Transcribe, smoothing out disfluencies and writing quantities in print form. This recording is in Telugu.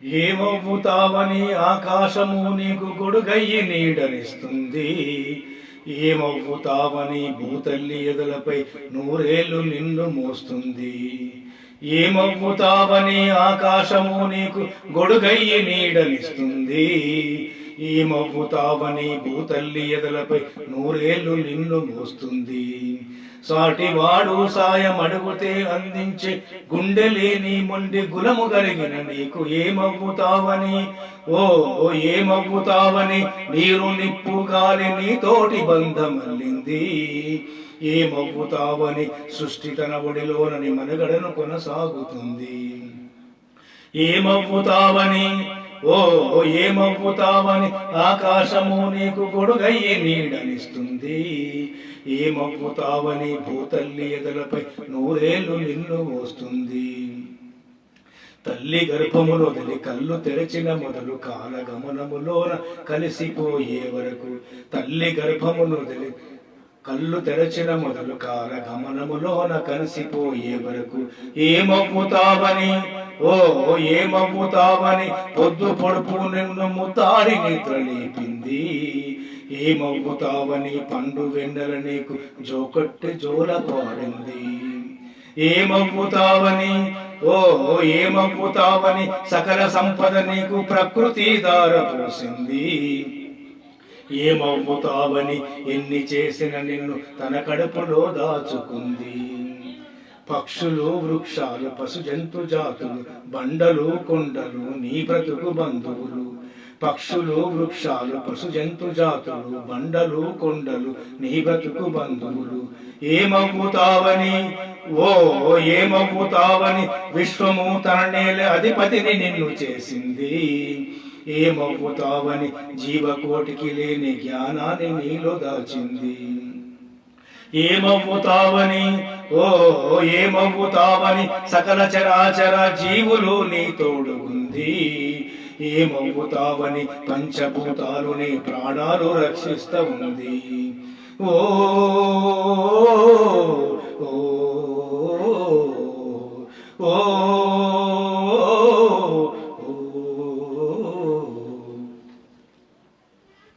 ఏమవుతావని ఆకాశము నీకు గొడుగయ్యి నీడనిస్తుంది. ఏమవుతావని భూతల్లి ఎదలపై నూరేళ్లు నిన్ను మోస్తుంది. ఏమవుతావని ఆకాశము నీకు గొడుగయ్యి నీడనిస్తుంది. ఏమవుతావని భూతల్లి ఎదలపై నూరేళ్లు నిన్ను మోస్తుంది. సాటివాడు సాయం అడుగుతే అందించే గుండెలేని మొండి గులము కలిగిన నీకు ఏమవుతావని, ఓ ఏమవుతావని నీరు నిప్పు గాలి నీతోటి బంధమల్లింది. ఏమవుతావని సృష్టి తన ఒడిలోనని మనుగడను కొనసాగుతుంది. ఏమవుతావని, ఓ ఏమవుతావని ఆకాశము నీకు గొడుగయ్యి నీడనిస్తుంది. ఏమవుతావని భూతల్లి ఎదలపై నూరేళ్లు నిన్ను మోస్తుంది. తల్లి గర్భములో వదిలి కళ్ళు తెరచిన మొదలు కాలగమనములోన కలిసిపోయే వరకు, తల్లి గర్భములో వదిలి కళ్ళు తెరచిన మొదలు కాలగమనములోన కలిసిపోయే వరకు ఏమవుతావని, ఓ ఏమవుతావని పొద్దు పొడుపు నిన్ను ముతారి నిద్ర లేపింది. ఏమవుతావని పండు వెన్నెల నీకు జోకొట్టి జోల పాడింది. ఏమవుతావని, ఓ ఏమవుతావని సకల సంపద నీకు ప్రకృతి దారపోసింది. ఏమవుతావని ఎన్ని చేసిన నిన్ను తన కడుపులో దాచుకుంది. పక్షులు వృక్షాలు పశు జంతు జాతులు బండలు కొండలు నీ బ్రతుకు బంధువులు. పక్షులు వృక్షాలు పశు జంతు జాతులు బండలు కొండలు నీ బ్రతుకు బంధువులు. ఏమవుతావని, ఓ ఏమవుతావని విశ్వము తన నేల అధిపతిని నిన్ను చేసింది. ఏమవుతావని జీవకోటికి లేని జ్ఞానాన్ని నీలో దాచింది. ఏమవుతావని, ఓ ఏమవుతావని సకల చరాచర జీవులు నీ తోడుగుంది. ఏమవుతావని పంచభూతాలు నీ ప్రాణాలు రక్షిస్తూ ఉంది. ఓ